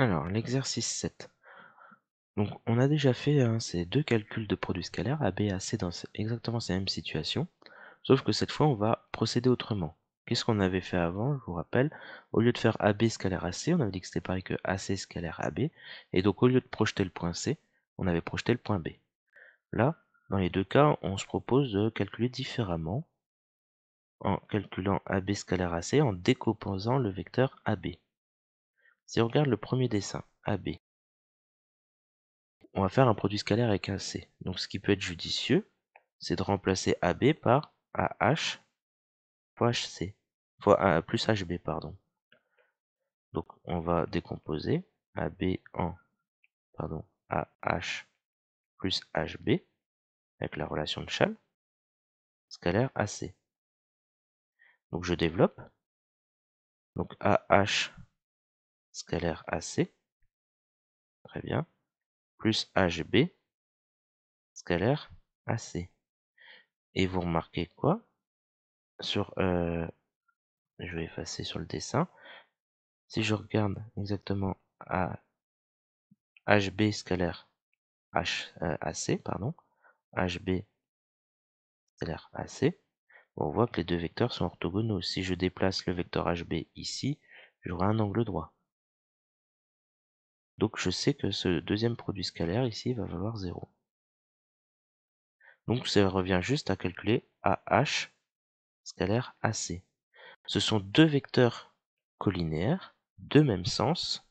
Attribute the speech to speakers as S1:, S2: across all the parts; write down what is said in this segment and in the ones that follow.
S1: Alors, l'exercice 7. Donc, on a déjà fait ces deux calculs de produits scalaires, AB et AC, dans exactement ces mêmes situations, sauf que cette fois, on va procéder autrement. Qu'est-ce qu'on avait fait avant? Je vous rappelle, au lieu de faire AB scalaire AC, on avait dit que c'était pareil que AC scalaire AB, et donc au lieu de projeter le point C, on avait projeté le point B. Là, dans les deux cas, on se propose de calculer différemment, en calculant AB scalaire AC, en décomposant le vecteur AB. Si on regarde le premier dessin, AB, on va faire un produit scalaire avec un C. Donc ce qui peut être judicieux, c'est de remplacer AB par AH fois HC, fois plus HB, pardon. Donc on va décomposer AB en AH plus HB avec la relation de Chasles, scalaire AC. Donc je développe. Donc AH scalaire AC, très bien, plus HB scalaire AC. Et vous remarquez quoi? Je vais effacer sur le dessin. Si je regarde exactement à HB scalaire AC, pardon, HB scalaire AC, on voit que les deux vecteurs sont orthogonaux. Si je déplace le vecteur HB ici, j'aurai un angle droit. Donc je sais que ce deuxième produit scalaire ici va valoir 0. Donc ça revient juste à calculer AH scalaire AC. Ce sont deux vecteurs collinéaires, de même sens,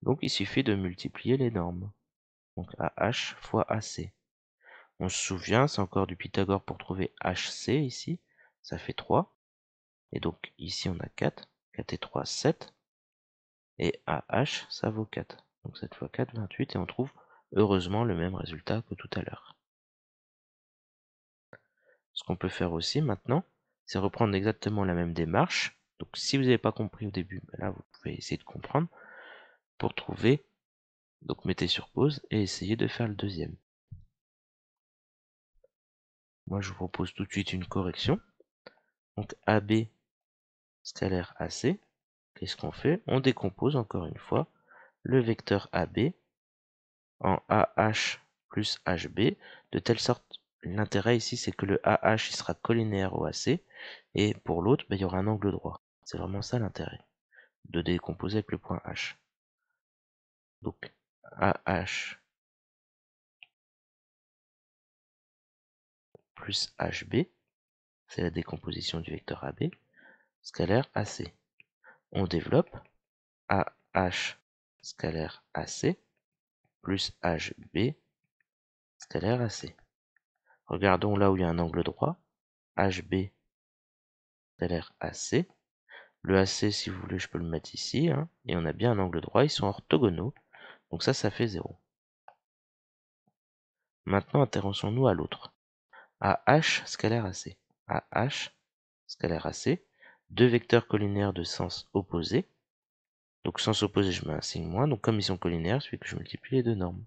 S1: donc il suffit de multiplier les normes. Donc AH fois AC. On se souvient, c'est encore du Pythagore pour trouver HC ici, ça fait 3. Et donc ici on a 4, 4 et 3, 7. Et AH, ça vaut 4. Donc 7 fois 4, 28, et on trouve heureusement le même résultat que tout à l'heure. Ce qu'on peut faire aussi maintenant, c'est reprendre exactement la même démarche. Donc si vous n'avez pas compris au début, ben là vous pouvez essayer de comprendre pour trouver. Donc mettez sur pause et essayez de faire le deuxième. Moi je vous propose tout de suite une correction. Donc AB scalaire AC, qu'est-ce qu'on fait? On décompose encore une fois le vecteur AB en AH plus HB, de telle sorte, l'intérêt ici c'est que le AH il sera collinaire au AC, et pour l'autre, ben, il y aura un angle droit. C'est vraiment ça l'intérêt, de décomposer avec le point H. Donc AH plus HB, c'est la décomposition du vecteur AB, scalaire AC. On développe AH scalaire AC plus HB scalaire AC. Regardons là où il y a un angle droit, HB scalaire AC. Le AC, si vous voulez, je peux le mettre ici, hein, et on a bien un angle droit, ils sont orthogonaux, donc ça fait 0. Maintenant, intéressons-nous à l'autre. AH scalaire AC. AH scalaire AC, deux vecteurs collinaires de sens opposé. Donc sens opposé, je mets un signe moins, donc comme ils sont collinaires, il suffit que je multiplie les deux normes.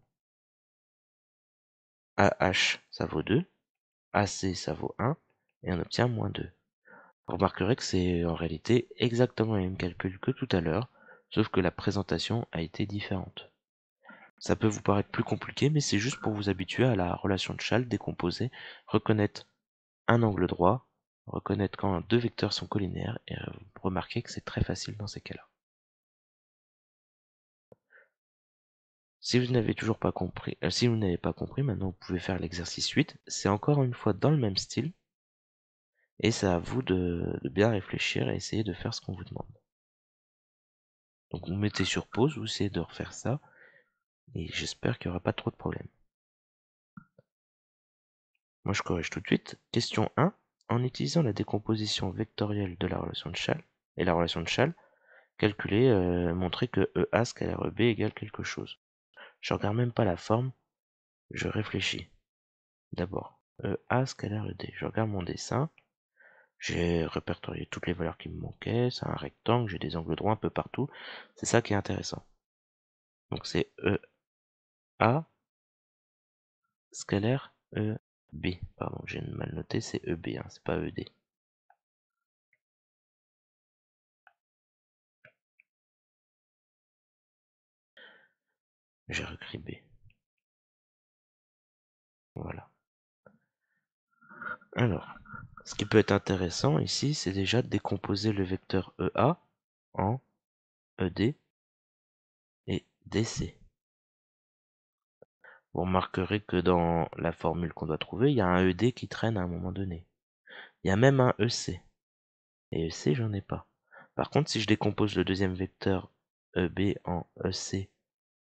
S1: AH, ça vaut 2, AC, ça vaut 1, et on obtient moins 2. Vous remarquerez que c'est en réalité exactement le même calcul que tout à l'heure, sauf que la présentation a été différente. Ça peut vous paraître plus compliqué, mais c'est juste pour vous habituer à la relation de Chasles décomposée, reconnaître un angle droit, reconnaître quand deux vecteurs sont collinaires, et remarquer que c'est très facile dans ces cas-là. Si vous n'avez toujours pas compris, maintenant vous pouvez faire l'exercice 8. C'est encore une fois dans le même style, et c'est à vous de bien réfléchir et essayer de faire ce qu'on vous demande. Donc vous mettez sur pause, vous essayez de refaire ça, et j'espère qu'il n'y aura pas trop de problèmes. Moi je corrige tout de suite. Question 1. En utilisant la décomposition vectorielle de la relation de Chasles, et la relation de Chasles, calculer, montrer que EA scalaire EB égale quelque chose. Je regarde même pas la forme, je réfléchis. D'abord, EA scalaire ED. Je regarde mon dessin, j'ai répertorié toutes les valeurs qui me manquaient, c'est un rectangle, j'ai des angles droits un peu partout, c'est ça qui est intéressant. Donc c'est EA scalaire EB. Pardon, j'ai mal noté, c'est EB, hein, c'est pas ED. J'ai réécrit B. Voilà. Alors, ce qui peut être intéressant ici, c'est déjà de décomposer le vecteur EA en ED et DC. Vous remarquerez que dans la formule qu'on doit trouver, il y a un ED qui traîne à un moment donné. Il y a même un EC. Et EC, j'en ai pas. Par contre, si je décompose le deuxième vecteur EB en EC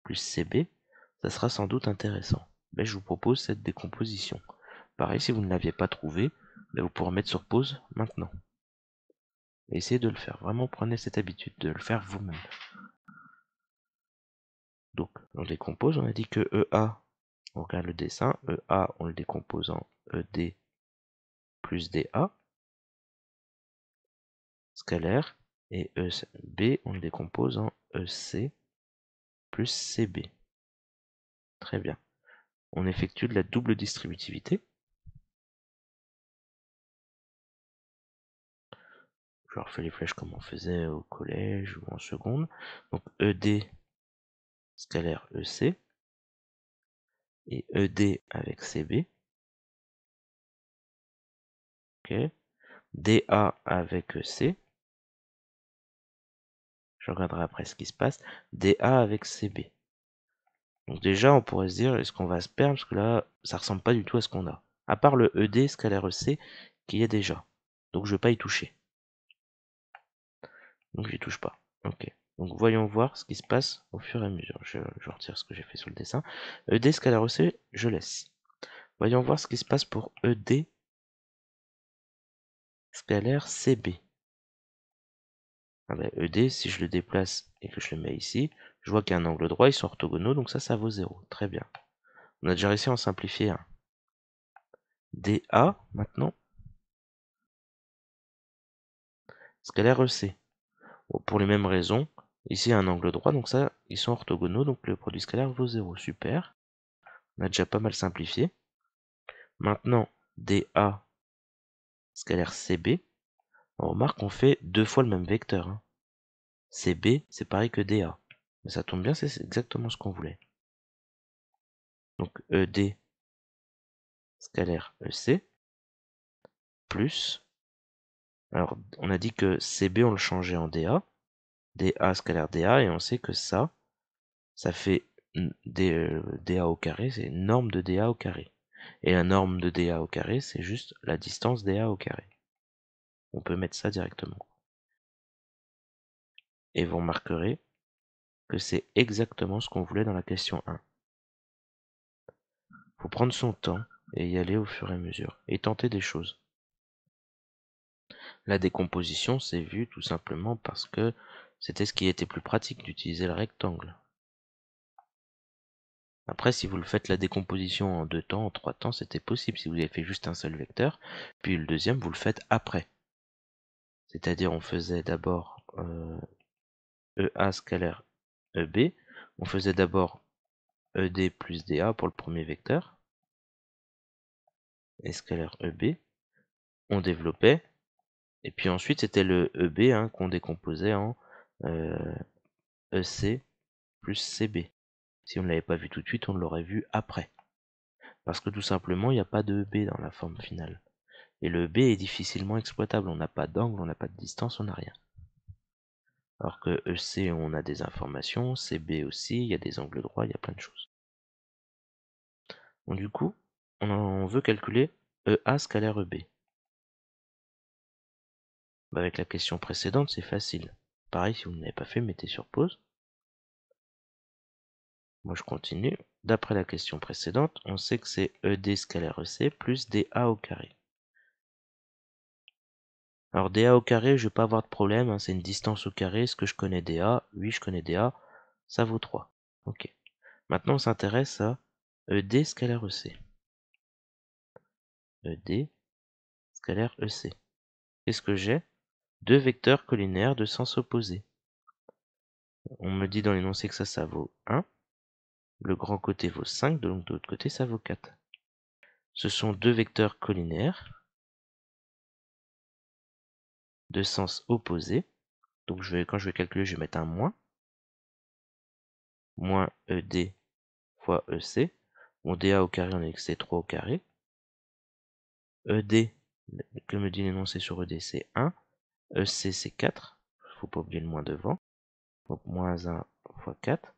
S1: plus CB, ça sera sans doute intéressant. Mais je vous propose cette décomposition. Pareil, si vous ne l'aviez pas trouvé, vous pourrez mettre sur pause maintenant. Et essayez de le faire. Vraiment, prenez cette habitude de le faire vous-même. Donc, on décompose. On a dit que EA, on regarde le dessin. EA, on le décompose en ED plus DA, scalaire. Et EB, on le décompose en EC plus CB. Très bien. On effectue de la double distributivité. Je refais les flèches comme on faisait au collège ou en seconde. Donc ED scalaire EC et ED avec CB. Ok. DA avec EC. Je regarderai après ce qui se passe. DA avec CB. Donc déjà, on pourrait se dire, est-ce qu'on va se perdre? Parce que là, ça ressemble pas du tout à ce qu'on a. À part le ED scalaire EC qui y est déjà. Donc je vais pas y toucher. Donc j'y touche pas. Ok. Donc voyons voir ce qui se passe au fur et à mesure. Je retire ce que j'ai fait sur le dessin. ED scalaire EC, je laisse. Voyons voir ce qui se passe pour ED scalaire CB. Ah ben, ED, si je le déplace et que je le mets ici, je vois qu'il y a un angle droit, ils sont orthogonaux, donc ça vaut 0. Très bien. On a déjà réussi à en simplifier un. DA, maintenant, scalaire EC. Bon, pour les mêmes raisons, ici il y a un angle droit, donc ça, ils sont orthogonaux, donc le produit scalaire vaut 0. Super. On a déjà pas mal simplifié. Maintenant, DA scalaire CB. On remarque qu'on fait deux fois le même vecteur. Hein. CB, c'est pareil que DA. Mais ça tombe bien, c'est exactement ce qu'on voulait. Donc ED scalaire EC plus, alors on a dit que CB on le changeait en DA, DA scalaire DA, et on sait que ça fait DA au carré, c'est norme de DA au carré. Et la norme de DA au carré, c'est juste la distance DA au carré. On peut mettre ça directement. Et vous remarquerez que c'est exactement ce qu'on voulait dans la question 1. Faut prendre son temps et y aller au fur et à mesure, et tenter des choses. La décomposition s'est vue tout simplement parce que c'était ce qui était plus pratique d'utiliser le rectangle. Après, si vous le faites la décomposition en 2 temps, en 3 temps, c'était possible si vous avez fait juste un seul vecteur, puis le deuxième, vous le faites après. C'est-à-dire, on faisait d'abord EA scalaire EB, on faisait d'abord ED plus DA pour le premier vecteur, et scalaire EB, on développait, et puis ensuite c'était le EB hein, qu'on décomposait en EC plus CB. Si on ne l'avait pas vu tout de suite, on l'aurait vu après. Parce que tout simplement, il n'y a pas de EB dans la forme finale. Et le B est difficilement exploitable, on n'a pas d'angle, on n'a pas de distance, on n'a rien. Alors que EC, on a des informations, CB aussi, il y a des angles droits, il y a plein de choses. Donc du coup, on veut calculer EA scalaire EB. Bah, avec la question précédente, c'est facile. Pareil, si vous ne l'avez pas fait, mettez sur pause. Moi je continue. D'après la question précédente, on sait que c'est ED scalaire EC plus DA au carré. Alors DA au carré, je vais pas avoir de problème, hein, c'est une distance au carré. Est-ce que je connais DA? Oui, je connais DA, ça vaut 3. Ok. Maintenant, on s'intéresse à ED scalaire EC. ED scalaire EC. Qu'est-ce que j'ai? Deux vecteurs collinaires de sens opposé. On me dit dans l'énoncé que ça vaut 1. Le grand côté vaut 5, donc de l'autre côté, ça vaut 4. Ce sont deux vecteurs collinaires de sens opposé. Donc quand je vais calculer, je vais mettre un moins. Moins ED fois EC. Mon DA au carré, on a que c'est 3 au carré. ED, que me dit l'énoncé sur ED, c'est 1. EC, c'est 4. Faut pas oublier le moins devant. Donc moins 1 fois 4,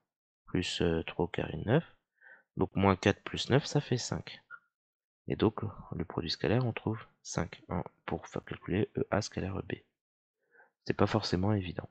S1: plus 3 au carré, 9. Donc moins 4 plus 9, ça fait 5. Et donc, le produit scalaire, on trouve 5 pour faire calculer EA scalaire EB. C'est pas forcément évident.